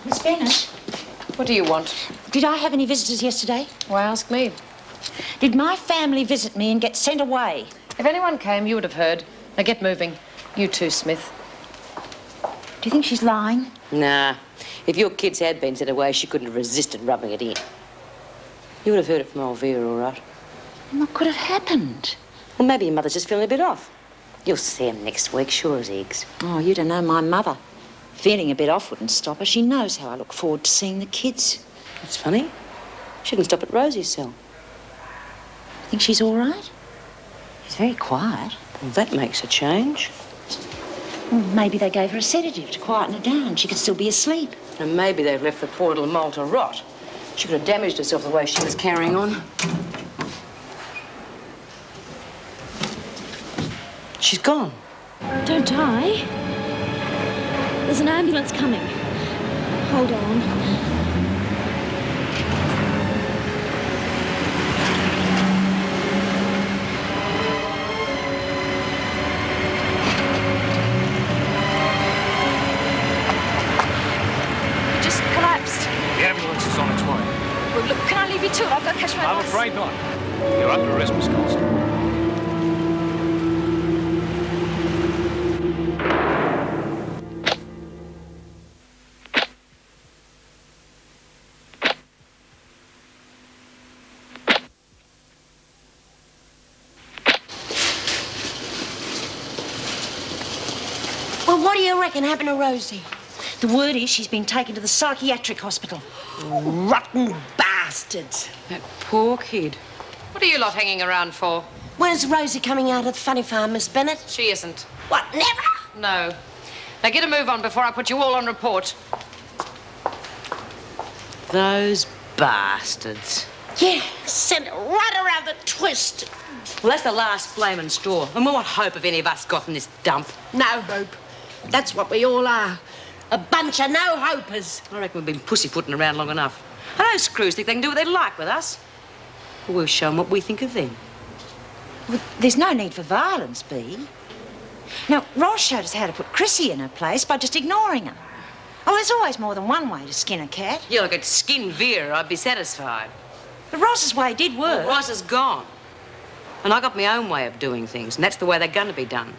Miss Bennett? What do you want? Did I have any visitors yesterday? Why ask me? Did my family visit me and get sent away? If anyone came, you would have heard. Now get moving. You too, Smith. Do you think she's lying? Nah. If your kids had been sent away, she couldn't have resisted rubbing it in. You would have heard it from old Vera, all right. What could have happened? Well, maybe your mother's just feeling a bit off. You'll see him next week, sure as eggs. Oh, you don't know my mother. Feeling a bit off wouldn't stop her. She knows how I look forward to seeing the kids. That's funny. She didn't stop at Rosie's cell. Think she's all right? She's very quiet. Well, that makes a change. Well, maybe they gave her a sedative to quieten her down. She could still be asleep. And maybe they've left the poor little mole to rot. She could have damaged herself the way she was carrying on. She's gone. Don't die. There's an ambulance coming. Hold on. The ambulance is on its way. Well, look, can I leave you to it? I've got to catch my I'm bus. afraid not. You're under arrest, Miss Colston. Well, what do you reckon happened to Rosie? The word is she's been taken to the psychiatric hospital. Rotten bastards. That poor kid. What are you lot hanging around for? When's Rosie coming out of the funny farm, Miss Bennett? She isn't. What, never? No. Now get a move on before I put you all on report. Those bastards. Yeah, sent it right around the twist. Well, that's the last flaming straw. And what hope have any of us got in this dump? No hope. That's what we all are. A bunch of no-hopers. I reckon we've been pussyfooting around long enough. I know screws think they can do what they like with us. But we'll show them what we think of them. Well, there's no need for violence, Bea. Now, Ross showed us how to put Chrissy in her place by just ignoring her. Oh, there's always more than one way to skin a cat. Yeah, I could skin Vera, I'd be satisfied. But Ross's way did work. Well, Ross is gone. And I got my own way of doing things, and that's the way they're going to be done.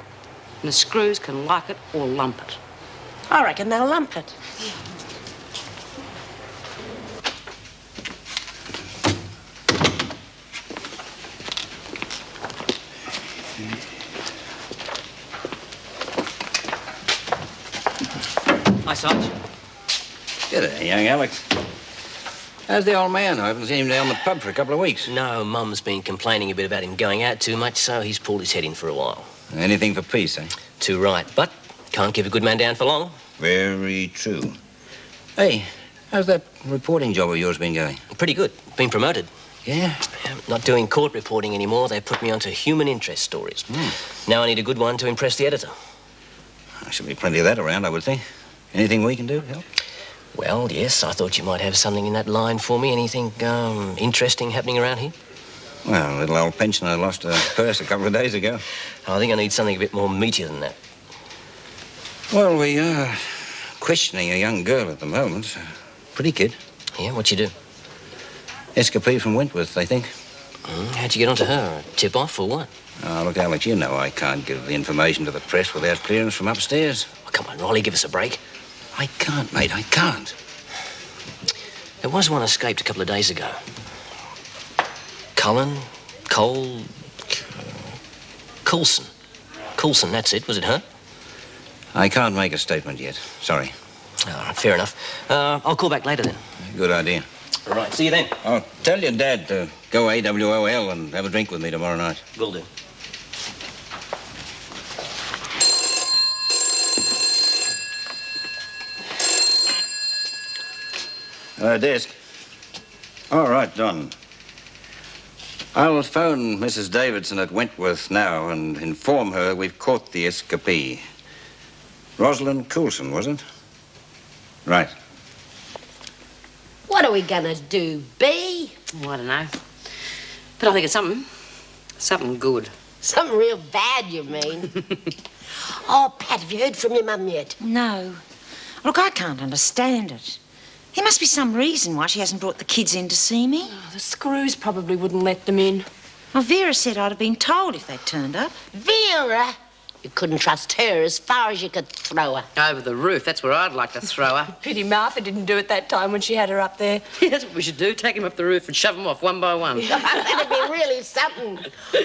And the screws can like it or lump it. I reckon they'll lump it. Hi, Sarge. G'day, young Alex. How's the old man? I haven't seen him down the pub for a couple of weeks. No, Mum's been complaining a bit about him going out too much, so he's pulled his head in for a while. Anything for peace, eh? Too right, but can't keep a good man down for long. Very true. Hey, how's that reporting job of yours been going? Pretty good. Been promoted. Yeah? Not doing court reporting anymore. They've put me onto human interest stories. Now I need a good one to impress the editor. There should be plenty of that around, I would think. Anything we can do to help? Well, yes, I thought you might have something in that line for me. Anything interesting happening around here? Well, little old pensioner lost her purse a couple of days ago. I think I need something a bit more meatier than that. Well, we are questioning a young girl at the moment. Pretty kid. Yeah, what'd you do? Escapee from Wentworth, I think. How'd you get onto her? A tip-off or what? Oh, look, Alex, you know I can't give the information to the press without clearance from upstairs. Oh, come on, Riley, give us a break. I can't, mate, I can't. There was one escaped a couple of days ago. Coulson, Coulson, that's it. Was it her? I can't make a statement yet. Sorry. All right, fair enough. I'll call back later then. Good idea. All right, see you then. I'll tell your dad to go AWOL and have a drink with me tomorrow night. Will do. Desk. All right, Don. I'll phone Mrs. Davidson at Wentworth now and inform her we've caught the escapee. Rosalind Coulson, was it? Right. What are we gonna do, Bea? Oh, I don't know. But I think it's something. Something good. Something real bad, you mean? Oh, Pat, have you heard from your mum yet? No. Look, I can't understand it. There must be some reason why she hasn't brought the kids in to see me. Oh, the screws probably wouldn't let them in. Well, Vera said I'd have been told if they'd turned up. Vera? You couldn't trust her as far as you could throw her. Over the roof, that's where I'd like to throw her. Pity Martha didn't do it that time when she had her up there. That's what we should do. Take him off the roof and shove them off one by one. That'd be really something.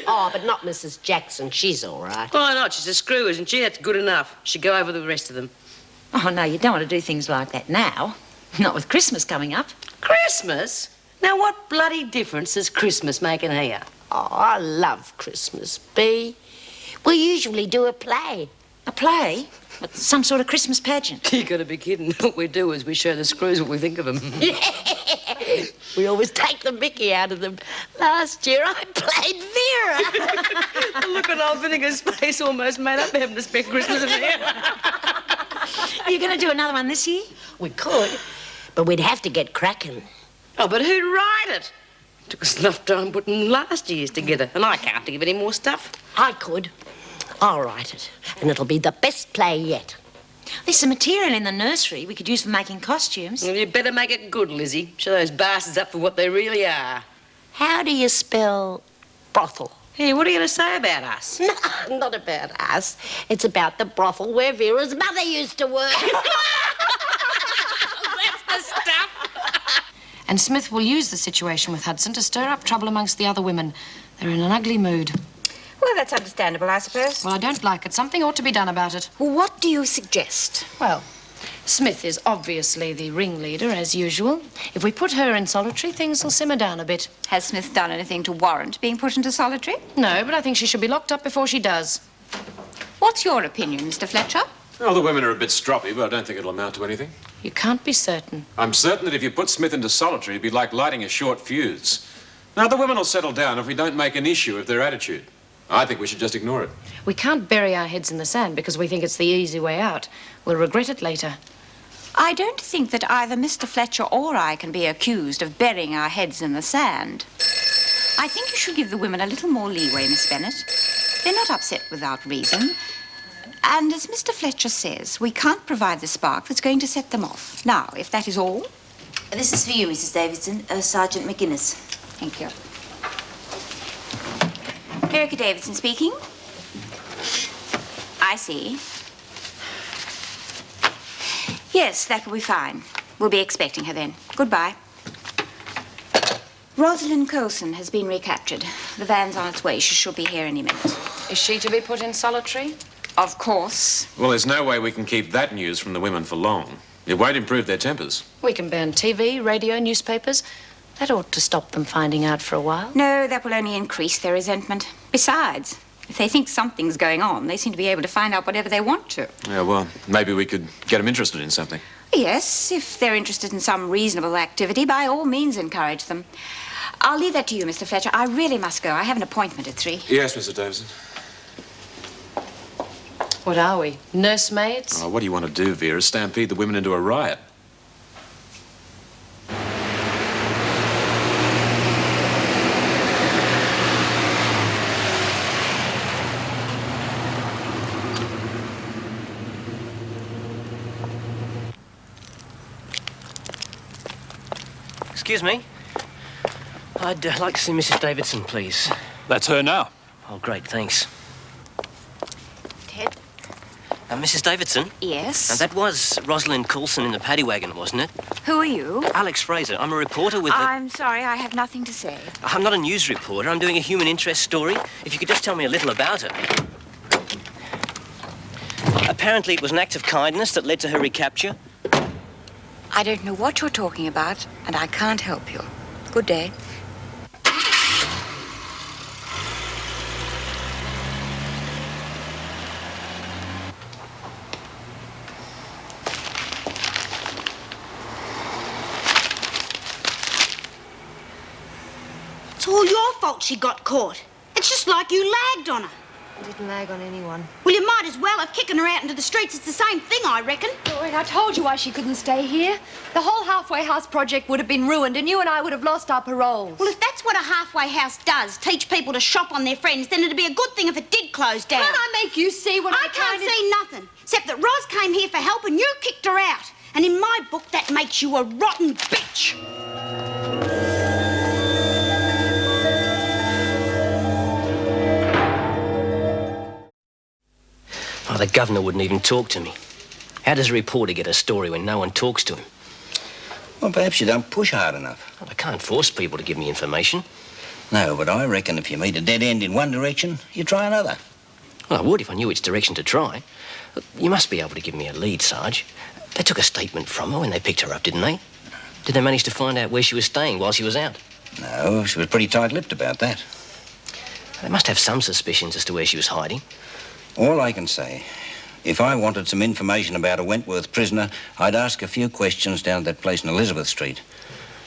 Oh, but not Mrs. Jackson. She's all right. Why not? She's a screw, isn't she? That's good enough. She'd go over the rest of them. Oh, no, you don't want to do things like that now. Not with Christmas coming up. Christmas? Now, what bloody difference does Christmas make in here? Oh, I love Christmas, Bee. We usually do a play. A play? What, some sort of Christmas pageant? You gotta be kidding. What we do is we show the screws what we think of them. We always take the mickey out of them. Last year I played Vera. The look on old Vinegar's face almost made up for having to spend Christmas in here. Are you going to do another one this year? We could, but we'd have to get cracking. Oh, but who'd write it? Took us enough time putting last year's together, and I can't think of any more stuff. I could. I'll write it, and it'll be the best play yet. There's some material in the nursery we could use for making costumes. Well, you better make it good, Lizzie. Show those bastards up for what they really are. How do you spell brothel? Hey, what are you going to say about us? No, not about us. It's about the brothel where Vera's mother used to work. That's the stuff. And Smith will use the situation with Hudson to stir up trouble amongst the other women. They're in an ugly mood. Well, that's understandable, I suppose. Well, I don't like it. Something ought to be done about it. Well, what do you suggest? Well, Smith is obviously the ringleader, as usual. If we put her in solitary, things will simmer down a bit. Has Smith done anything to warrant being put into solitary? No, but I think she should be locked up before she does. What's your opinion, Mr. Fletcher? Well, the women are a bit stroppy, but I don't think it'll amount to anything. You can't be certain. I'm certain that if you put Smith into solitary, it'd be like lighting a short fuse. Now, the women will settle down if we don't make an issue of their attitude. I think we should just ignore it. We can't bury our heads in the sand because we think it's the easy way out. We'll regret it later. I don't think that either Mr. Fletcher or I can be accused of burying our heads in the sand. I think you should give the women a little more leeway, Miss Bennett. They're not upset without reason. And as Mr. Fletcher says, we can't provide the spark that's going to set them off. Now, if that is all... This is for you, Mrs. Davidson, Sergeant McGuinness. Thank you. Erica Davidson speaking. I see. Yes, that will be fine. We'll be expecting her then. Goodbye. Rosalind Colson has been recaptured. The van's on its way. She should be here any minute. Is she to be put in solitary? Of course. Well, there's no way we can keep that news from the women for long. It won't improve their tempers. We can ban TV, radio, newspapers. That ought to stop them finding out for a while. No, that will only increase their resentment. Besides, if they think something's going on, they seem to be able to find out whatever they want to. Yeah, well, maybe we could get them interested in something. Yes, if they're interested in some reasonable activity, by all means encourage them. I'll leave that to you, Mr. Fletcher. I really must go. I have an appointment at 3. Yes, Mr. Davidson. What are we? Nursemaids? Oh, what do you want to do, Vera? Stampede the women into a riot? Excuse me. I'd like to see Mrs. Davidson, please. That's her now. Oh, great, thanks. Ted? Mrs. Davidson? Yes? Now, that was Rosalind Coulson in the paddy wagon, wasn't it? Who are you? Alex Fraser. I'm a reporter with the... I'm sorry, I have nothing to say. I'm not a news reporter. I'm doing a human interest story. If you could just tell me a little about her. Apparently, it was an act of kindness that led to her recapture. I don't know what you're talking about, and I can't help you. Good day. It's all your fault she got caught. It's just like you lagged on her. I didn't lag on anyone. Well, you might as well have kicking her out into the streets. It's the same thing, I reckon. Doreen, I told you why she couldn't stay here. The whole halfway house project would have been ruined, and you and I would have lost our paroles. Well, if that's what a halfway house does, teach people to shop on their friends, then it'd be a good thing if it did close down. Can't I make you see what I can't see nothing, except that Ros came here for help and you kicked her out. And in my book, that makes you a rotten bitch. Oh, the governor wouldn't even talk to me. How does a reporter get a story when no one talks to him? Well, perhaps you don't push hard enough. Well, I can't force people to give me information. No, but I reckon if you meet a dead end in one direction, you try another. Well, I would if I knew which direction to try. You must be able to give me a lead, Sarge. They took a statement from her when they picked her up, didn't they? Did they manage to find out where she was staying while she was out? No, she was pretty tight-lipped about that. They must have some suspicions as to where she was hiding. All I can say, if I wanted some information about a Wentworth prisoner, I'd ask a few questions down at that place in Elizabeth Street.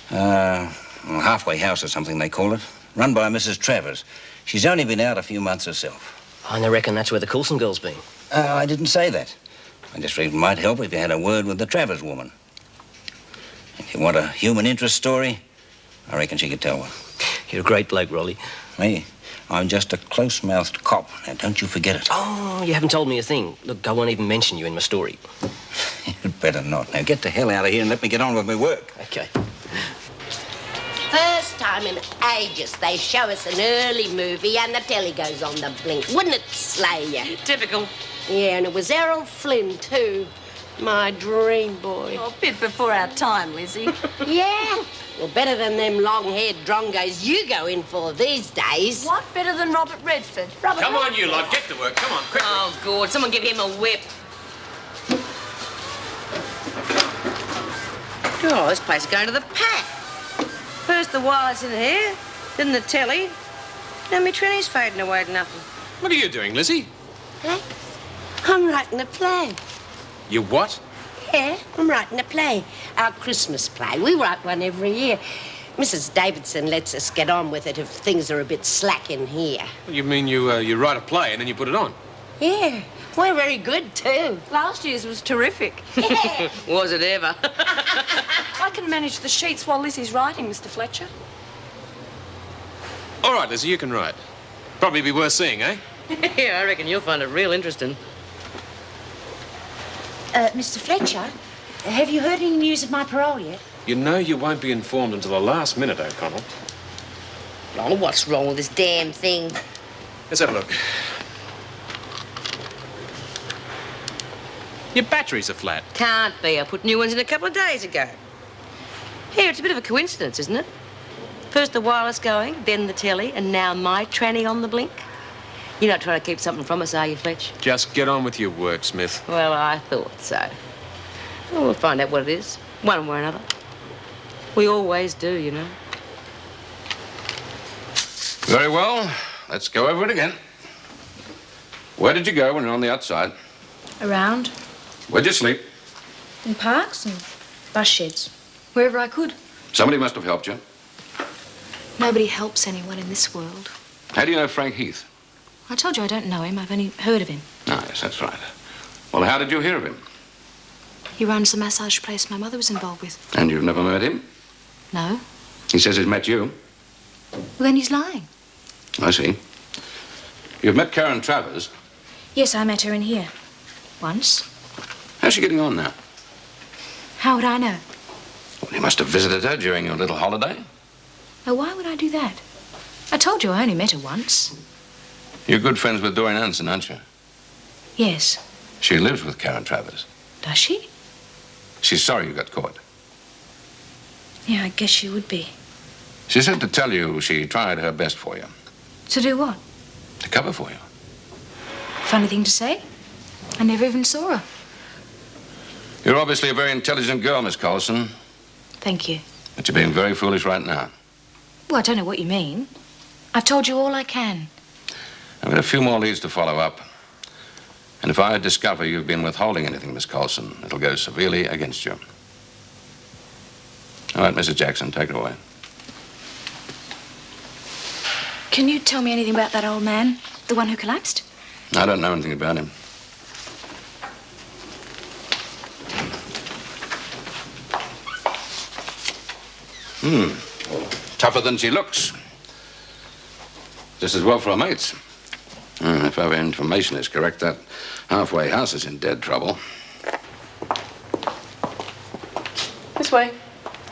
Halfway House or something they call it. Run by Mrs. Travers. She's only been out a few months herself. I reckon that's where the Coulson girl's been. I didn't say that. I just reckon it might help if you had a word with the Travers woman. If you want a human interest story, I reckon she could tell one. You're a great bloke, Rolly. Me? I'm just a close-mouthed cop. Now, don't you forget it. Oh, you haven't told me a thing. Look, I won't even mention you in my story. You'd better not. Now, get the hell out of here and let me get on with my work. Okay. First time in ages they show us an early movie and the telly goes on the blink. Wouldn't it slay you? Typical. Yeah, and it was Errol Flynn, too. My dream boy. Oh, a bit before our time, Lizzie. Yeah. Well, better than them long-haired drongos you go in for these days. What? Better than Robert Redford? Come on, you lot, get to work. Come on, quickly. Oh, God, someone give him a whip. Oh, this place is going to the pack. First the wireless in here, then the telly. Now my tranny's fading away to nothing. What are you doing, Lizzie? Huh? I'm writing a play. You what? Yeah, I'm writing a play. Our Christmas play. We write one every year. Mrs. Davidson lets us get on with it if things are a bit slack in here. You mean you write a play and then you put it on? Yeah, we're very good, too. Last year's was terrific. Yeah. Was it ever? I can manage the sheets while Lizzie's writing, Mr. Fletcher. All right, Lizzie, you can write. Probably be worth seeing, eh? Yeah, I reckon you'll find it real interesting. Mr. Fletcher, have you heard any news of my parole yet? You know you won't be informed until the last minute, O'Connell. Oh, what's wrong with this damn thing? Let's have a look. Your batteries are flat. Can't be. I put new ones in a couple of days ago. Here, it's a bit of a coincidence, isn't it? First the wireless going, then the telly, and now my tranny on the blink. You're not trying to keep something from us, are you, Fletch? Just get on with your work, Smith. Well, I thought so. Well, we'll find out what it is, one way or another. We always do, you know. Very well. Let's go over it again. Where did you go when you were on the outside? Around, Where'd you sleep? in parks and bus sheds. Wherever I could. Somebody must have helped you. Nobody helps anyone in this world. How do you know Frank Heath? I told you I don't know him. I've only heard of him. Ah, yes, that's right. Well, how did you hear of him? He runs the massage place my mother was involved with. And you've never met him? No? He says he's met you. Well, then he's lying. I see. You've met Karen Travers. Yes, I met her in here. Once. How's she getting on now? How would I know? Well, you must have visited her during your little holiday. Now, why would I do that? I told you I only met her once. You're good friends with Doreen Anson, aren't you? Yes. She lives with Karen Travers. Does she? She's sorry you got caught. Yeah, I guess she would be. She said to tell you she tried her best for you. To do what? To cover for you. Funny thing to say. I never even saw her. You're obviously a very intelligent girl, Miss Coulson. Thank you. But you're being very foolish right now. Well, I don't know what you mean. I've told you all I can. I've got a few more leads to follow up. And if I discover you've been withholding anything, Miss Coulson, it'll go severely against you. All right, Mrs. Jackson, take it away. Can you tell me anything about that old man? The one who collapsed? I don't know anything about him. Tougher than she looks. Just as well for her mates. If our information is correct, that halfway house is in dead trouble. It's This way.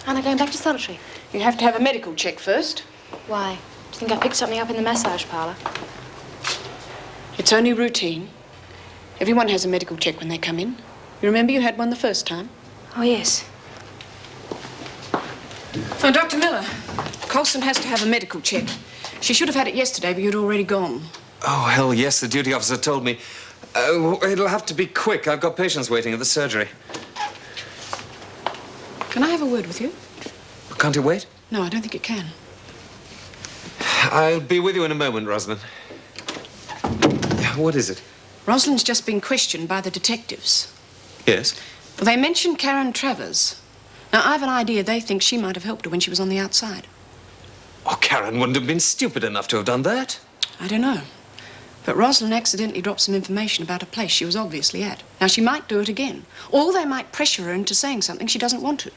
Aren't I going back to solitary? You have to have a medical check first. Why? Do you think I picked something up in the massage parlour? It's only routine. Everyone has a medical check when they come in. You remember you had one the first time? Oh, yes. Oh, Dr. Miller, Colson has to have a medical check. She should have had it yesterday, but you'd already gone. Oh, hell yes, the duty officer told me. It'll have to be quick. I've got patients waiting at the surgery. Can I have a word with you? Can't you wait? No, I don't think it can. I'll be with you in a moment, Rosalind. What is it? Rosalind's just been questioned by the detectives. Yes? Well, they mentioned Karen Travers. Now, I've an idea they think she might have helped her when she was on the outside. Oh, Karen wouldn't have been stupid enough to have done that. I don't know. But Rosalind accidentally dropped some information about a place she was obviously at. Now, she might do it again. Or they might pressure her into saying something she doesn't want to.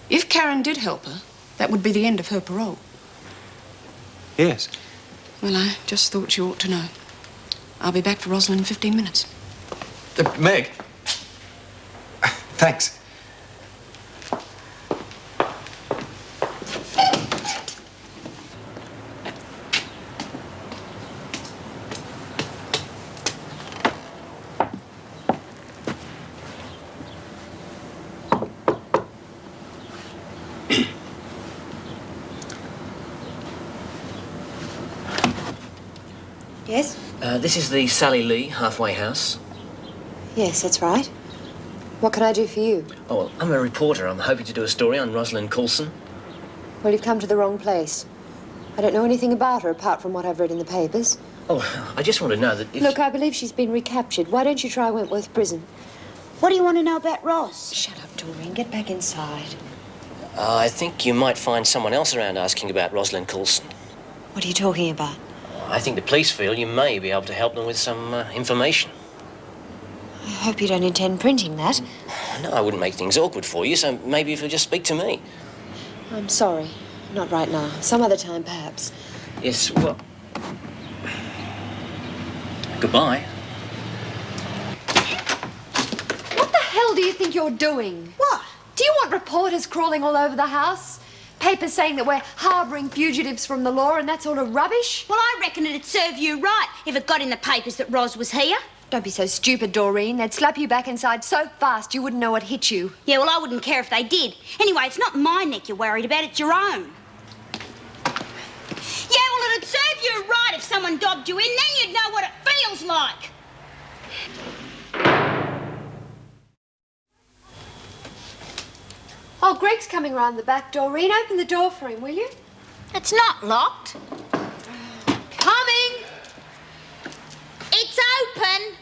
If Karen did help her, that would be the end of her parole. Yes. Well, I just thought you ought to know. I'll be back for Rosalind in 15 minutes. Meg. Thanks. Yes? This is the Sally Lee halfway house. Yes, that's right. What can I do for you? Oh, well, I'm a reporter. I'm hoping to do a story on Rosalind Coulson. Well, you've come to the wrong place. I don't know anything about her apart from what I've read in the papers. Oh, I just want to know that if... Look, I believe she's been recaptured. Why don't you try Wentworth Prison? What do you want to know about Ross? Shut up, Doreen. Get back inside. I think you might find someone else around asking about Rosalind Coulson. What are you talking about? I think the police feel you may be able to help them with some information. I hope you don't intend printing that. No, I wouldn't make things awkward for you, so maybe if you'll just speak to me. I'm sorry. Not right now. Some other time, perhaps. Yes, well... Goodbye. What the hell do you think you're doing? What? Do you want reporters crawling all over the house? Papers saying that we're harbouring fugitives from the law and that sort of rubbish? Well, I reckon it'd serve you right if it got in the papers that Ros was here. Don't be so stupid, Doreen. They'd slap you back inside so fast you wouldn't know what hit you. Yeah, well, I wouldn't care if they did. Anyway, it's not my neck you're worried about, it's your own. Yeah, well, it'd serve you right if someone dobbed you in, then you'd know what it feels like. Oh, Greg's coming round the back, Doreen. Open the door for him, will you? It's not locked. Coming! It's open.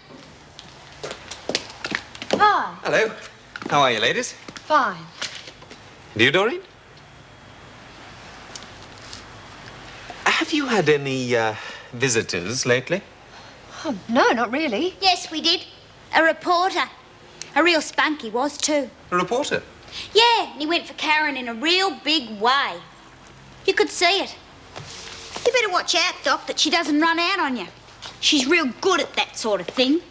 Hi. Hello. How are you, ladies? Fine. And you, Doreen? Have you had any, visitors lately? Oh, no, not really. Yes, we did. A reporter. A real spunk he was, too. A reporter? Yeah, and he went for Karen in a real big way. You could see it. You better watch out, Doc, that she doesn't run out on you. She's real good at that sort of thing.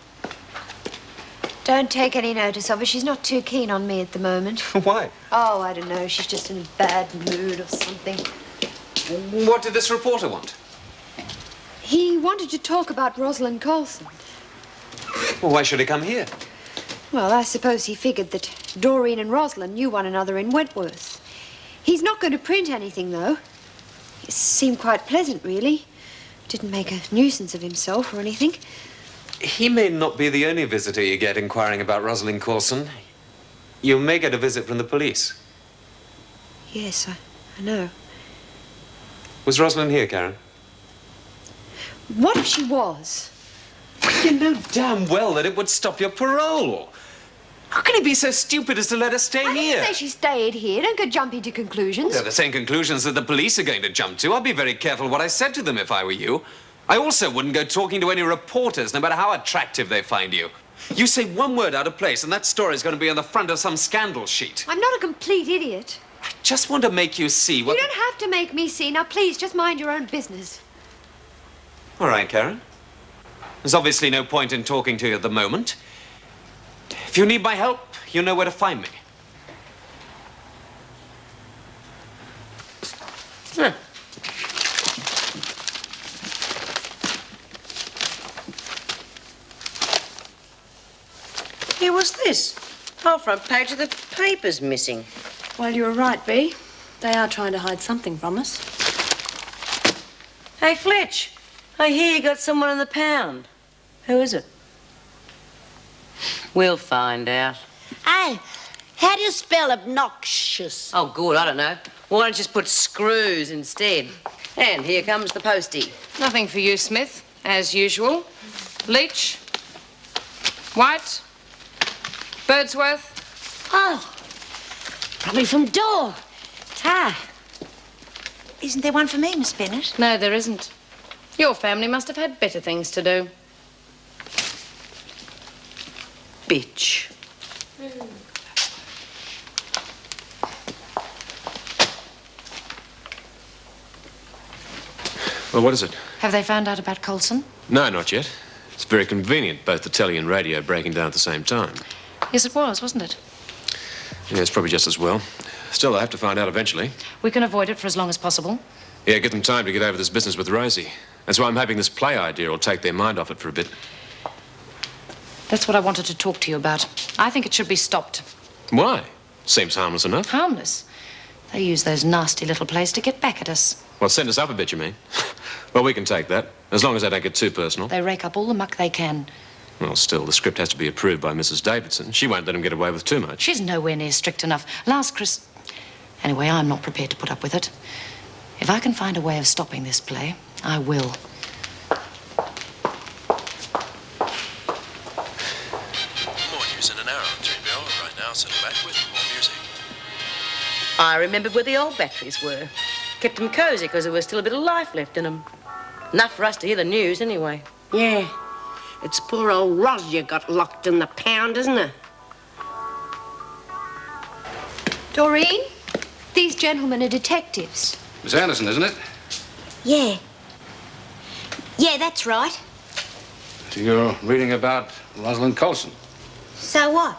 Don't take any notice of her. She's not too keen on me at the moment. Why? Oh, I don't know. She's just in a bad mood or something. What did this reporter want? He wanted to talk about Rosalind Coulson. Well, why should he come here? Well, I suppose he figured that Doreen and Rosalind knew one another in Wentworth. He's not going to print anything, though. He seemed quite pleasant, really. Didn't make a nuisance of himself or anything. He may not be the only visitor you get inquiring about Rosalind Coulson. You may get a visit from the police. Yes, I know. Was Rosalind here, Karen? What if she was? You know damn well that it would stop your parole. How can he be so stupid as to let her stay I here? didn't say she stayed here. Don't go jumping to conclusions. They're the same conclusions that the police are going to jump to. I'd be very careful what I said to them if I were you. I also wouldn't go talking to any reporters, no matter how attractive they find you. You say one word out of place, and that story's going to be on the front of some scandal sheet. I'm not a complete idiot. I just want to make you see what... You don't have to make me see. Now, please, just mind your own business. All right, Karen. There's obviously no point in talking to you at the moment. If you need my help, you know where to find me. What's this? Whole front page of the paper's missing. Well, you were right, Bea. They are trying to hide something from us. Hey, Fletch, I hear you got someone in the pound. Who is it? We'll find out. Hey, how do you spell obnoxious? Oh, good, I don't know. Why don't you just put screws instead? And here comes the postie. Nothing for you, Smith, as usual. Leach. White. Birdsworth. Oh, probably from Dore. Tar. Isn't there one for me, Miss Bennett? No, there isn't. Your family must have had better things to do. Bitch. Well, what is it? Have they found out about Coulson? No, not yet. It's very convenient, both the telly and radio breaking down at the same time. Yes, it was, wasn't it? Yeah, it's probably just as well. Still, they'll have to find out eventually. We can avoid it for as long as possible. Yeah, give them time to get over this business with Rosie. That's why I'm hoping this play idea will take their mind off it for a bit. That's what I wanted to talk to you about. I think it should be stopped. Why? Seems harmless enough. Harmless? They use those nasty little plays to get back at us. Well, send us up a bit, you mean? Well, we can take that, as long as they don't get too personal. They rake up all the muck they can. Well, still, the script has to be approved by Mrs. Davidson. She won't let them get away with too much. She's nowhere near strict enough. Anyway, I'm not prepared to put up with it. If I can find a way of stopping this play, I will. More news in an hour on 3BL. Right now, settle back with more music. I remembered where the old batteries were. Kept them cosy because there was still a bit of life left in them. Enough for us to hear the news, anyway. Yeah. It's poor old Ros you got locked in the pound, isn't it? Doreen, these gentlemen are detectives. Miss Anderson, isn't it? Yeah. Yeah, that's right. So you're reading about Rosalind Coulson. So what?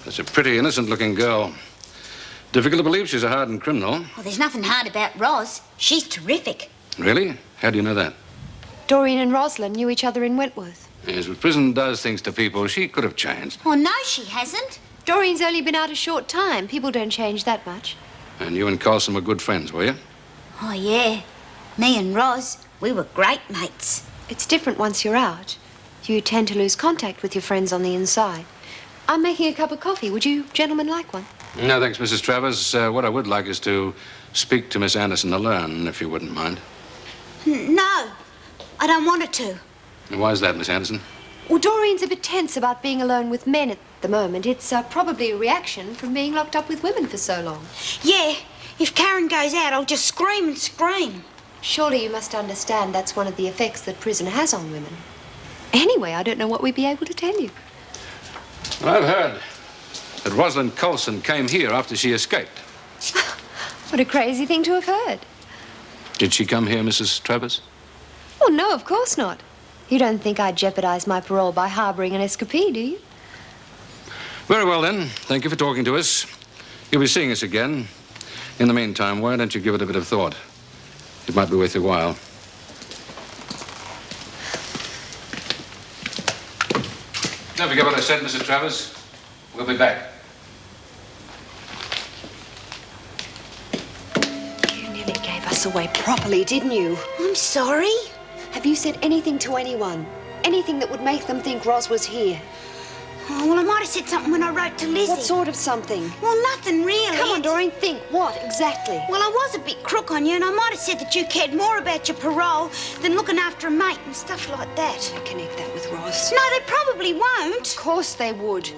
That's a pretty innocent-looking girl. Difficult to believe she's a hardened criminal. Well, there's nothing hard about Ros. She's terrific. Really? How do you know that? Doreen and Rosalind knew each other in Wentworth. Yes, but prison does things to people. She could have changed. Oh, no, she hasn't. Doreen's only been out a short time. People don't change that much. And you and Coulson were good friends, were you? Oh, yeah. Me and Ros, we were great mates. It's different once you're out. You tend to lose contact with your friends on the inside. I'm making a cup of coffee. Would you gentlemen like one? No, thanks, Mrs. Travers. What I would like is to speak to Miss Anderson alone, if you wouldn't mind. No, I don't want her to. And why is that, Miss Anderson? Well, Doreen's a bit tense about being alone with men at the moment. It's probably a reaction from being locked up with women for so long. Yeah, if Karen goes out, I'll just scream and scream. Surely you must understand that's one of the effects that prison has on women. Anyway, I don't know what we'd be able to tell you. Well, I've heard that Rosalind Coulson came here after she escaped. What a crazy thing to have heard. Did she come here, Mrs. Travers? Oh, no, of course not. You don't think I'd jeopardize my parole by harboring an escapee, do you? Very well, then. Thank you for talking to us. You'll be seeing us again. In the meantime, why don't you give it a bit of thought? It might be worth your while. Don't forget what I said, Mrs. Travers. We'll be back. You nearly gave us away properly, didn't you? I'm sorry. Have you said anything to anyone? Anything that would make them think Ros was here? Oh, well, I might have said something when I wrote to Lizzie. What sort of something? Well, nothing really. Come on, Doreen, think. What, exactly? Well, I was a bit crook on you, and I might have said that you cared more about your parole than looking after a mate and stuff like that. I connect that with Ros. No, they probably won't. Of course they would.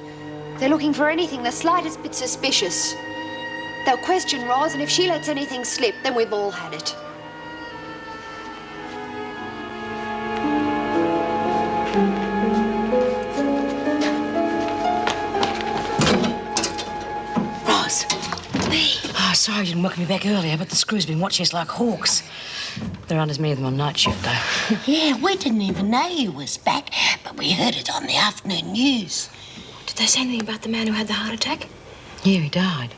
They're looking for anything the slightest bit suspicious. They'll question Ros, and if she lets anything slip, then we've all had it. Ros. Oh, sorry I didn't welcome you back earlier, but the screw's been watching us like hawks. They're on as many of them on night shift, though. Yeah, we didn't even know you was back, but we heard it on the afternoon news. Did they say anything about the man who had the heart attack? Yeah, he died.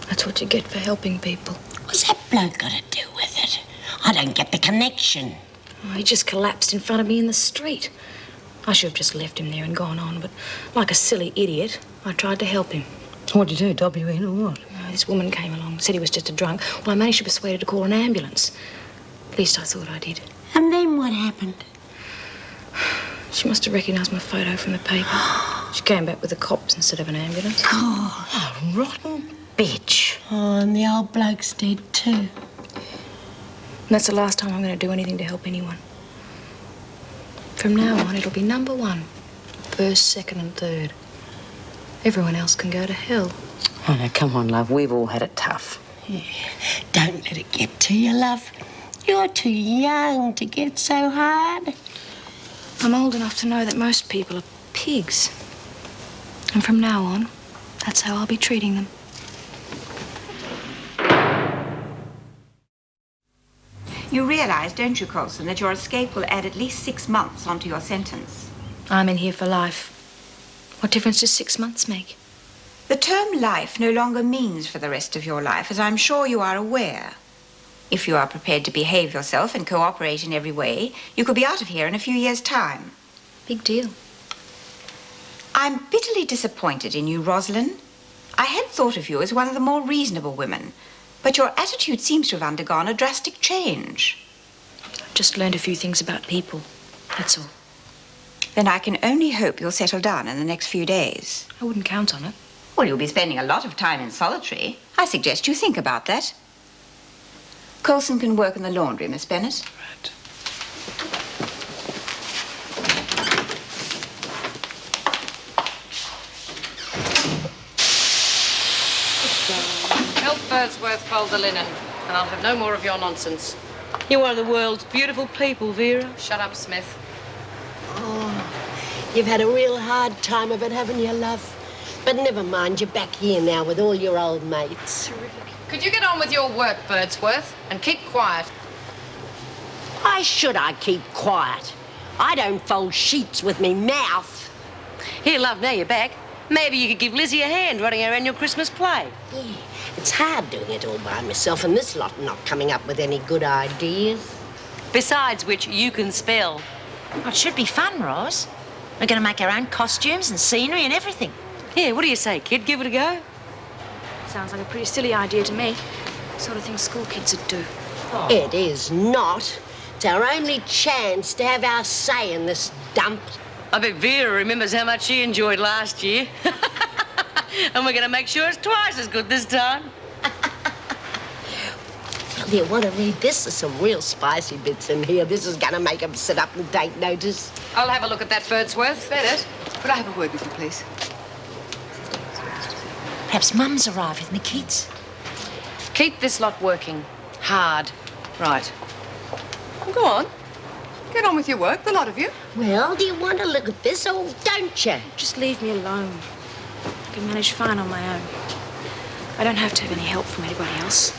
That's what you get for helping people. What's that bloke got to do with it? I don't get the connection. Oh, he just collapsed in front of me in the street. I should have just left him there and gone on, but like a silly idiot, I tried to help him. What'd you do, dob you in or what? No, this woman came along, said he was just a drunk. Well, I managed to persuade her to call an ambulance. At least I thought I did. And then what happened? She must have recognised my photo from the paper. She came back with the cops instead of an ambulance. Oh, rotten bitch. Oh, and the old bloke's dead too. And that's the last time I'm going to do anything to help anyone. From now on, it'll be number one. First, second and third. Everyone else can go to hell. Oh, now, come on, love. We've all had it tough. Yeah. Don't let it get to you, love. You're too young to get so hard. I'm old enough to know that most people are pigs. And from now on, that's how I'll be treating them. You realise, don't you, Coulson, that your escape will add at least 6 months onto your sentence? I'm in here for life. What difference does 6 months make? The term life no longer means for the rest of your life, as I'm sure you are aware. If you are prepared to behave yourself and cooperate in every way, you could be out of here in a few years' time. Big deal. I'm bitterly disappointed in you, Rosalind. I had thought of you as one of the more reasonable women, but your attitude seems to have undergone a drastic change. I've just learned a few things about people, that's all. Then I can only hope you'll settle down in the next few days. I wouldn't count on it. Well, you'll be spending a lot of time in solitary. I suggest you think about that. Coulson can work in the laundry, Miss Bennett. Right. Help Birdsworth fold the linen, and I'll have no more of your nonsense. You're one of the world's beautiful people, Vera. Shut up, Smith. Oh, you've had a real hard time of it, haven't you, love? But never mind, you're back here now with all your old mates. Could you get on with your work, Birdsworth, and keep quiet? Why should I keep quiet? I don't fold sheets with me mouth. Here, love, now you're back. Maybe you could give Lizzie a hand running our annual Christmas play. Yeah, it's hard doing it all by myself and this lot not coming up with any good ideas. Besides which, you can spell. Oh, it should be fun, Ros. We're going to make our own costumes and scenery and everything. Yeah, what do you say, kid? Give it a go? Sounds like a pretty silly idea to me. Sort of thing school kids would do. Oh. It is not. It's our only chance to have our say in this dump. I bet Vera remembers how much she enjoyed last year. And we're going to make sure it's twice as good this time. Do you want to read this? There's some real spicy bits in here. This is going to make them sit up and take notice. I'll have a look at that, Birdsworth. Bennett, could I have a word with you, please? Perhaps Mum's arrived with me kids. Keep this lot working. Hard. Right. Well, go on. Get on with your work, the lot of you. Well, do you want to look at this or don't you? Just leave me alone. I can manage fine on my own. I don't have to have any help from anybody else.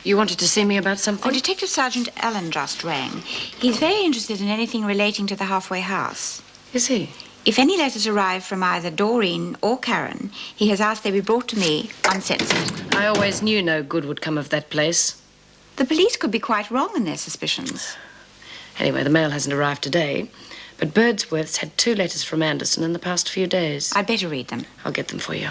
You wanted to see me about something? Oh, Detective Sergeant Allen just rang. He's very interested in anything relating to the halfway house. Is he? If any letters arrive from either Doreen or Karen, he has asked they be brought to me uncensored. I always knew no good would come of that place. The police could be quite wrong in their suspicions. Anyway, the mail hasn't arrived today, but Birdsworth's had 2 letters from Anderson in the past few days. I'd better read them. I'll get them for you.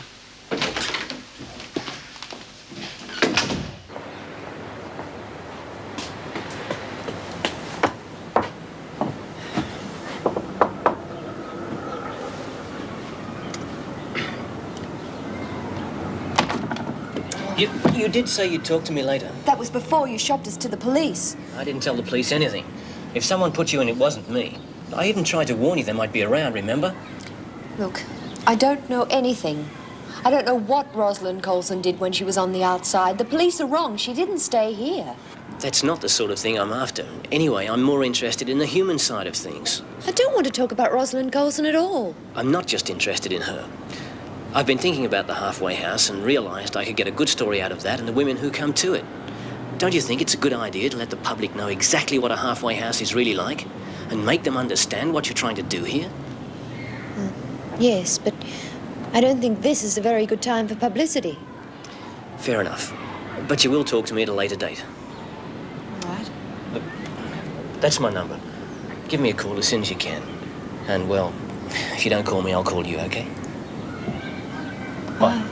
You did say you'd talk to me later. That was before you shopped us to the police. I didn't tell the police anything. If someone put you in, it wasn't me. I even tried to warn you they might be around, remember? Look, I don't know anything. I don't know what Rosalind Coulson did when she was on the outside. The police are wrong. She didn't stay here. That's not the sort of thing I'm after. Anyway, I'm more interested in the human side of things. I don't want to talk about Rosalind Coulson at all. I'm not just interested in her. I've been thinking about the halfway house and realised I could get a good story out of that and the women who come to it. Don't you think it's a good idea to let the public know exactly what a halfway house is really like and make them understand what you're trying to do here? Yes, but I don't think this is a very good time for publicity. Fair enough. But you will talk to me at a later date. All right. That's my number. Give me a call as soon as you can. And, well, if you don't call me, I'll call you, okay? Bye.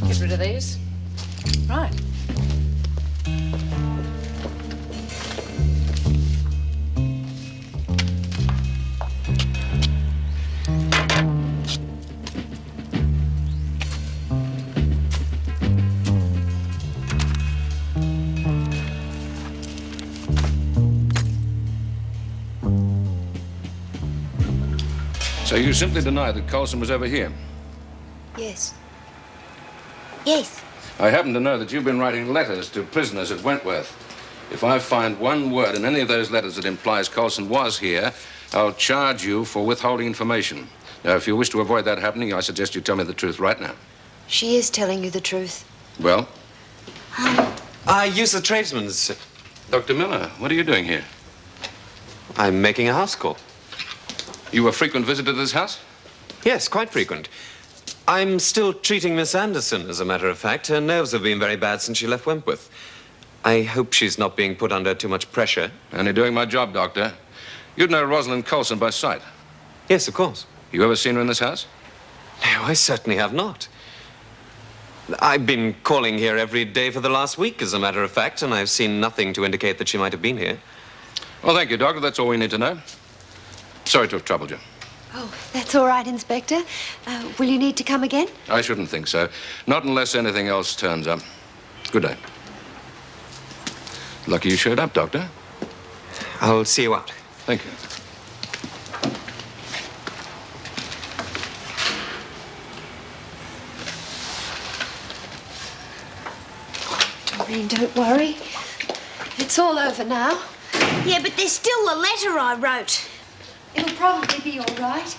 Get rid of these. Right. So you simply deny that Coulson was ever here? Yes. Yes. I happen to know that you've been writing letters to prisoners at Wentworth. If I find one word in any of those letters that implies Coulson was here, I'll charge you for withholding information. Now, if you wish to avoid that happening, I suggest you tell me the truth right now. She is telling you the truth. Well? I use the tradesman's. Dr. Miller, what are you doing here? I'm making a house call. You a frequent visitor to this house? Yes, quite frequent. I'm still treating Miss Anderson, as a matter of fact. Her nerves have been very bad since she left Wentworth. I hope she's not being put under too much pressure. Only doing my job, Doctor. You'd know Rosalind Coulson by sight. Yes, of course. You ever seen her in this house? No, I certainly have not. I've been calling here every day for the last week, as a matter of fact, and I've seen nothing to indicate that she might have been here. Well, thank you, Doctor. That's all we need to know. Sorry to have troubled you. Oh, that's all right, Inspector. Will you need to come again? I shouldn't think so. Not unless anything else turns up. Good day. Lucky you showed up, Doctor. I'll see you out. Thank you. Doreen, don't worry. It's all over now. Yeah, but there's still the letter I wrote. It'll probably be all right.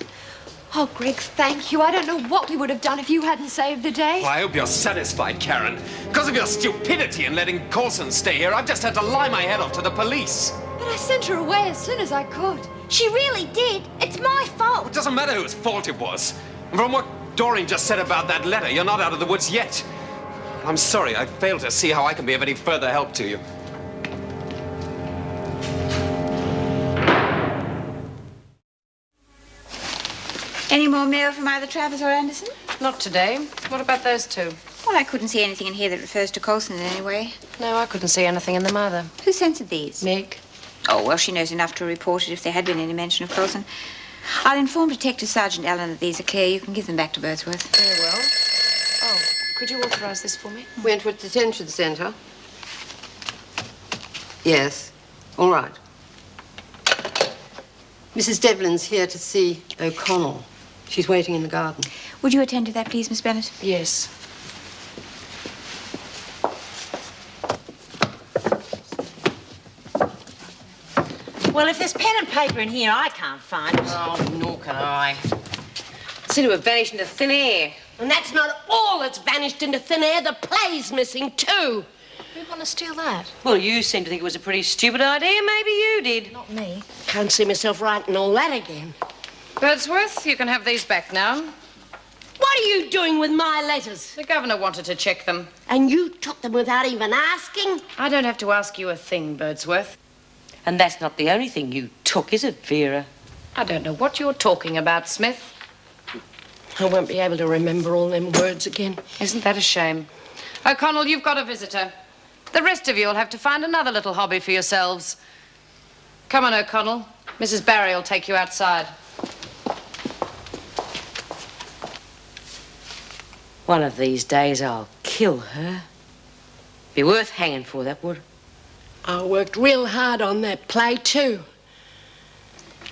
Oh, Greg, thank you. I don't know what we would have done if you hadn't saved the day. Well, I hope you're satisfied, Karen. Because of your stupidity in letting Coulson stay here, I've just had to lie my head off to the police. But I sent her away as soon as I could. She really did. It's my fault. It doesn't matter whose fault it was. And from what Doreen just said about that letter, you're not out of the woods yet. I'm sorry, I failed to see how I can be of any further help to you. Any more mail from either Travers or Anderson? Not today. What about those two? Well, I couldn't see anything in here that refers to Coulson in any way. No, I couldn't see anything in them either. Who censored these? Meg. Oh, well, she knows enough to report it if there had been any mention of Coulson. I'll inform Detective Sergeant Allen that these are clear. You can give them back to Birdsworth. Very well. Oh, could you authorize this for me? Wentworth Detention Centre. Yes. All right. Mrs. Devlin's here to see O'Connell. She's waiting in the garden. Would you attend to that, please, Miss Bennett? Yes. Well, if there's pen and paper in here, I can't find it. Oh, nor can I. It seemed to have vanished into thin air. And that's not all that's vanished into thin air. The play's missing, too. Who'd want to steal that? Well, you seem to think it was a pretty stupid idea. Maybe you did. Not me. Can't see myself writing all that again. Birdsworth, you can have these back now. What are you doing with my letters? The governor wanted to check them. And you took them without even asking? I don't have to ask you a thing, Birdsworth. And that's not the only thing you took, is it, Vera? I don't know what you're talking about, Smith. I won't be able to remember all them words again. Isn't that a shame? O'Connell, you've got a visitor. The rest of you will have to find another little hobby for yourselves. Come on, O'Connell. Mrs. Barry will take you outside. One of these days I'll kill her. Be worth hanging for, that would. I worked real hard on that play, too.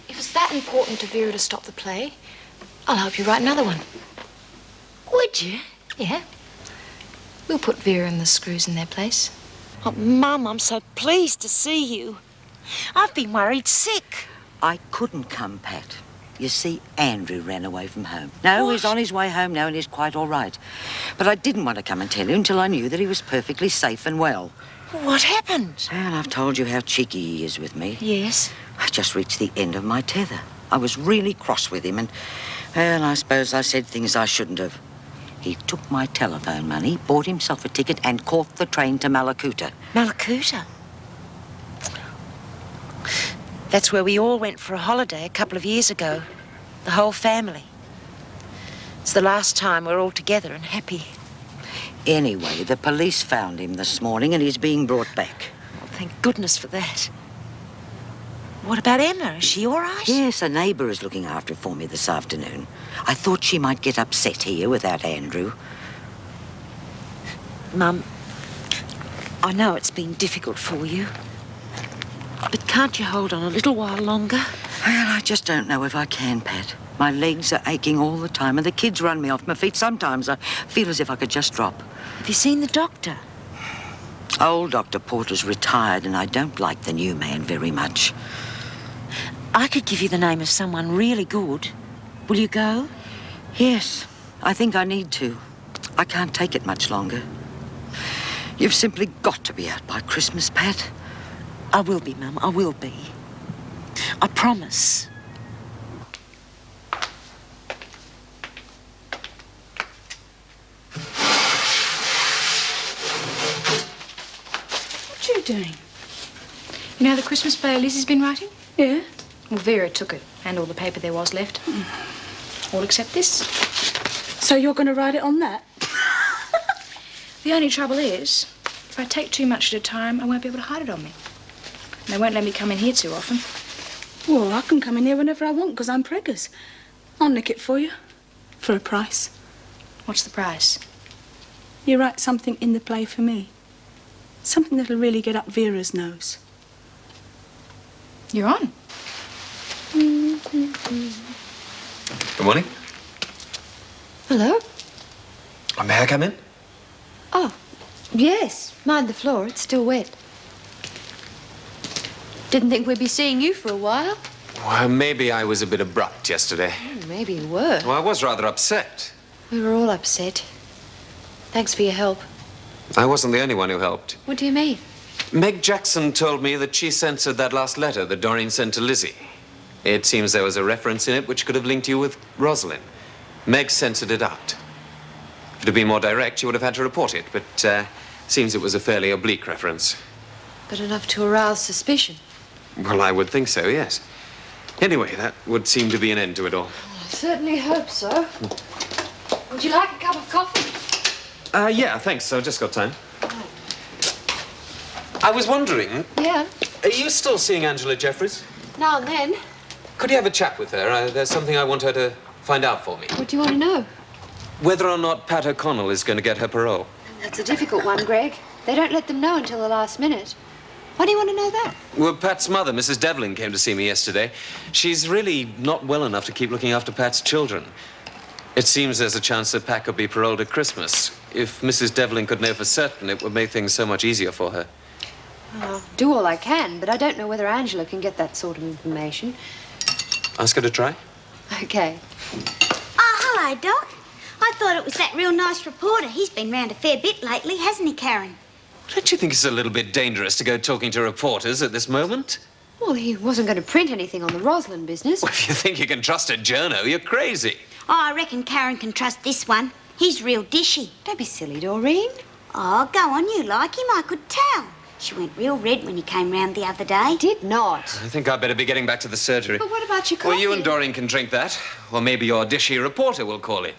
If it's that important to Vera to stop the play, I'll help you write another one. Would you? Yeah. We'll put Vera and the screws in their place. Oh, Mum, I'm so pleased to see you. I've been worried sick. I couldn't come, Pat. You see, Andrew ran away from home. No, he's on his way home now and he's quite all right. But I didn't want to come and tell you until I knew that he was perfectly safe and well. What happened? Well, I've told you how cheeky he is with me. Yes. I just reached the end of my tether. I was really cross with him and, well, I suppose I said things I shouldn't have. He took my telephone money, bought himself a ticket and caught the train to Malakuta. Malakuta? That's where we all went for a holiday a couple of years ago. The whole family. It's the last time we're all together and happy. Anyway, the police found him this morning and he's being brought back. Oh, thank goodness for that. What about Emma? Is she all right? Yes, a neighbour is looking after her for me this afternoon. I thought she might get upset here without Andrew. Mum, I know it's been difficult for you. But can't you hold on a little while longer? Well, I just don't know if I can, Pat. My legs are aching all the time and the kids run me off my feet. Sometimes I feel as if I could just drop. Have you seen the doctor? Old Dr. Porter's retired and I don't like the new man very much. I could give you the name of someone really good. Will you go? Yes, I think I need to. I can't take it much longer. You've simply got to be out by Christmas, Pat. I will be, Mum. I will be. I promise. What are you doing? You know the Christmas play Lizzie's been writing? Yeah? Well, Vera took it, and all the paper there was left. All except this. So you're going to write it on that? The only trouble is, if I take too much at a time, I won't be able to hide it on me. And they won't let me come in here too often. Well, I can come in here whenever I want because I'm preggers. I'll nick it for you. For a price. What's the price? You write something in the play for me. Something that'll really get up Vera's nose. You're on. Good morning. Hello? May I come in? Oh, yes. Mind the floor. It's still wet. Didn't think we'd be seeing you for a while. Well, maybe I was a bit abrupt yesterday. Maybe you were. Well, I was rather upset. We were all upset. Thanks for your help. I wasn't the only one who helped. What do you mean? Meg Jackson told me that she censored that last letter that Doreen sent to Lizzie. It seems there was a reference in it which could have linked you with Rosalind. Meg censored it out. If it had been more direct, she would have had to report it, but seems it was a fairly oblique reference. But enough to arouse suspicion. Well, I would think so, yes. Anyway, that would seem to be an end to it all. I certainly hope so. Would you like a cup of coffee? Yeah, thanks. I've just got time. I was wondering, Yeah, are you still seeing Angela Jeffries? now and then. Could you have a chat with her? There's something I want her to find out for me. What do you want to know? Whether or not Pat O'Connell is going to get her parole. That's a difficult one, Greg. They don't let them know until the last minute. Why do you want to know that? Well, Pat's mother, Mrs. Devlin, came to see me yesterday. She's really not well enough to keep looking after Pat's children. It seems there's a chance that Pat could be paroled at Christmas. If Mrs. Devlin could know for certain, it would make things so much easier for her. I'll do all I can, but I don't know whether Angela can get that sort of information. Ask her to try. Okay. Oh, hello, Doc. I thought it was that real nice reporter. He's been round a fair bit lately, hasn't he, Karen? Don't you think it's a little bit dangerous to go talking to reporters at this moment? Well, he wasn't going to print anything on the Rosalind business. Well, if you think you can trust a journo, you're crazy. Oh, I reckon Karen can trust this one. He's real dishy. Don't be silly, Doreen. Oh, go on, you like him, I could tell. She went real red when he came round the other day. Did not. I think I'd better be getting back to the surgery. But what about your coffee? Well, you and Doreen can drink that. Or maybe your dishy reporter will call in.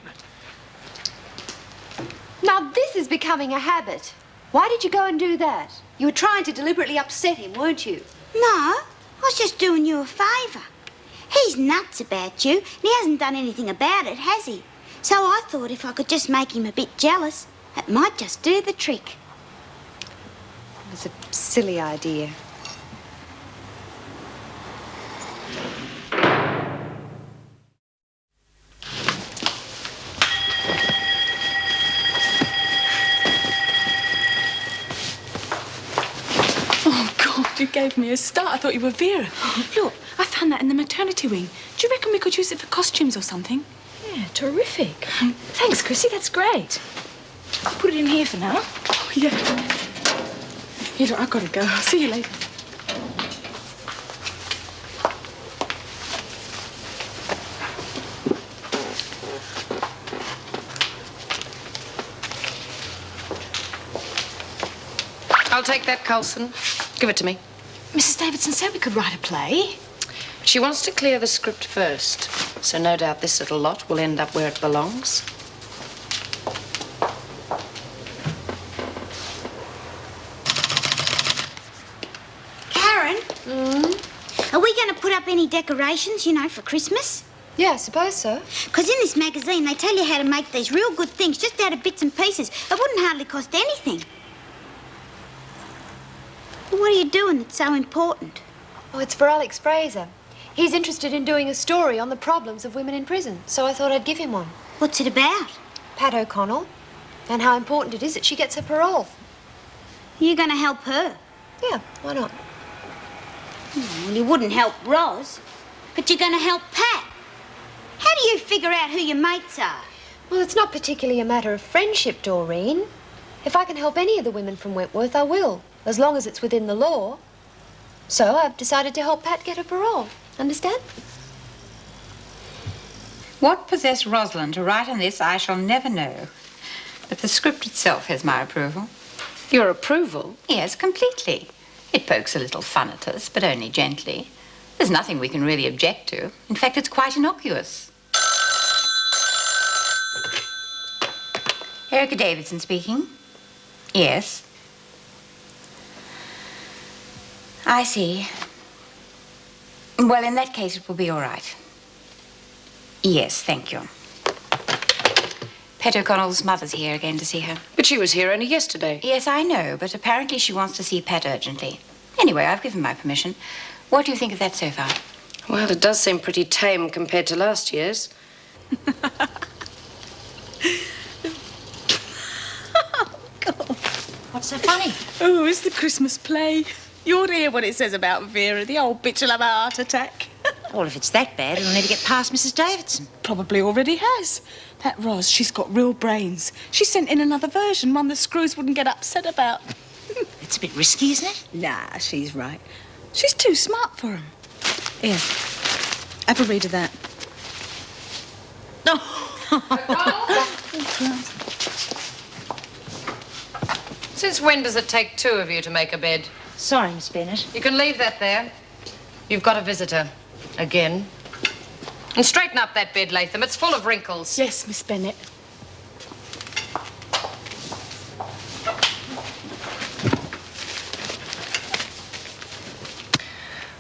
Now, this is becoming a habit. Why did you go and do that? You were trying to deliberately upset him, weren't you? No, I was just doing you a favour. He's nuts about you, and he hasn't done anything about it, has he? So I thought if I could just make him a bit jealous, it might just do the trick. It was a silly idea. Oh, God, you gave me a start. I thought you were Vera. Look, I found that in the maternity wing. Do you reckon we could use it for costumes or something? Yeah, terrific. Thanks, Chrissy, that's great. I'll put it in here for now. Oh, yeah. Here, look, I've got to go. I'll see you later. I'll take that, Coulson. Give it to me. Mrs. Davidson said we could write a play. But she wants to clear the script first, so no doubt this little lot will end up where it belongs. Karen? Are we going to put up any decorations, you know, for Christmas? Yeah, I suppose so. Because in this magazine, they tell you how to make these real good things just out of bits and pieces. It wouldn't hardly cost anything. Well, what are you doing that's so important? Oh, it's for Alex Fraser. He's interested in doing a story on the problems of women in prison, so I thought I'd give him one. What's it about? Pat O'Connell, and how important it is that she gets her parole. You're going to help her? Yeah, why not? Well, you wouldn't help Roz, but you're going to help Pat. How do you figure out who your mates are? Well, it's not particularly a matter of friendship, Doreen. If I can help any of the women from Wentworth, I will, as long as it's within the law. So I've decided to help Pat get her parole. Understand? What possessed Rosalind to write on this, I shall never know. But the script itself has my approval. Your approval? Yes, completely. It pokes a little fun at us, but only gently. There's nothing we can really object to. In fact, it's quite innocuous. Erica Davidson speaking. Yes. I see. Well, in that case, it will be all right. Yes, thank you. Pat O'Connell's mother's here again to see her. But she was here only yesterday. Yes, I know, but apparently she wants to see Pat urgently. Anyway, I've given my permission. What do you think of that so far? Well, it does seem pretty tame compared to last year's. What's so funny? Oh, it's the Christmas play. You ought to hear what it says about Vera. The old bitch will have a heart attack. Well, if it's that bad, it'll never get past Mrs. Davidson. Probably already has. That Roz, she's got real brains. She sent in another version, one the screws wouldn't get upset about. It's a bit risky, isn't it? Nah, she's right. She's too smart for him. Here, have a read of that. Since when does it take two of you to make a bed? Sorry, Miss Bennett. You can leave that there. You've got a visitor. Again. And straighten up that bed, Latham. It's full of wrinkles. Yes, Miss Bennett.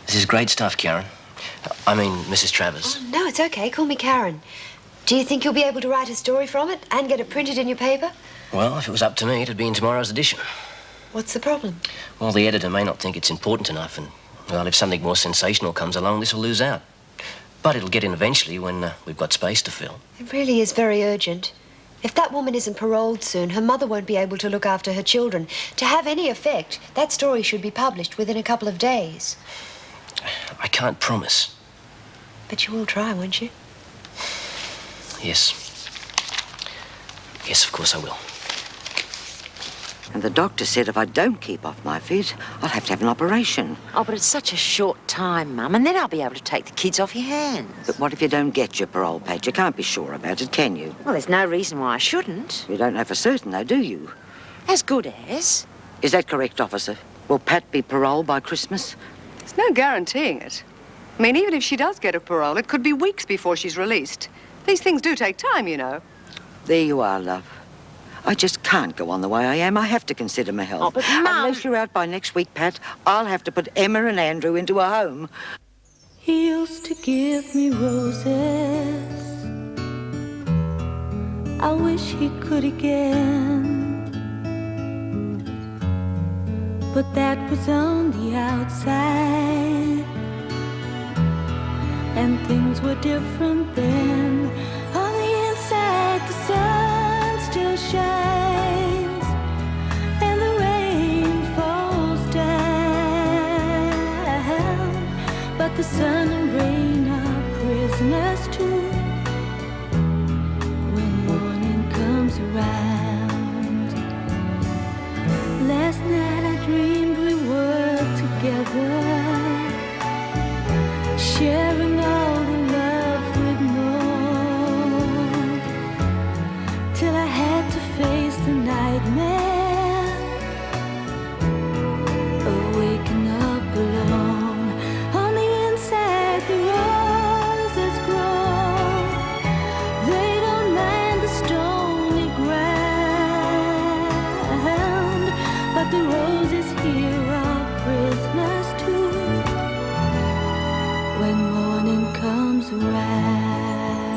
This is great stuff, Karen. I mean, Mrs. Travers. Oh, no, it's okay. Call me Karen. Do you think you'll be able to write a story from it and get it printed in your paper? Well, if it was up to me, it'd be in tomorrow's edition. What's the problem? Well, the editor may not think it's important enough, and, well, if something more sensational comes along, this will lose out. But it'll get in eventually when we've got space to fill. It really is very urgent. If that woman isn't paroled soon, her mother won't be able to look after her children. To have any effect, that story should be published within a couple of days. I can't promise. But you will try, won't you? Yes. Yes, of course I will. And the doctor said if I don't keep off my feet, I'll have to have an operation. Oh, but it's such a short time, Mum, and then I'll be able to take the kids off your hands. But what if you don't get your parole, Pat? You can't be sure about it, can you? Well, there's no reason why I shouldn't. You don't know for certain, though, do you? As good as. Is that correct, officer? Will Pat be paroled by Christmas? There's no guaranteeing it. I mean, even if she does get a parole, it could be weeks before she's released. These things do take time, you know. There you are, love. I just can't go on the way I am. I have to consider my health. Oh, but, Mum... Unless you're out by next week, Pat, I'll have to put Emma and Andrew into a home. He used to give me roses. I wish he could again. But that was on the outside, and things were different then. On the inside, the sun still shines, and the rain falls down. But the sun and rain are prisoners too when morning comes around. Last night I dreamed we were together, sharing all the love we'd known, till I had to face the nightmare of waking up alone. On the inside the roses grow, they don't mind the stony ground, but the roses here are prisoners too when morning comes around.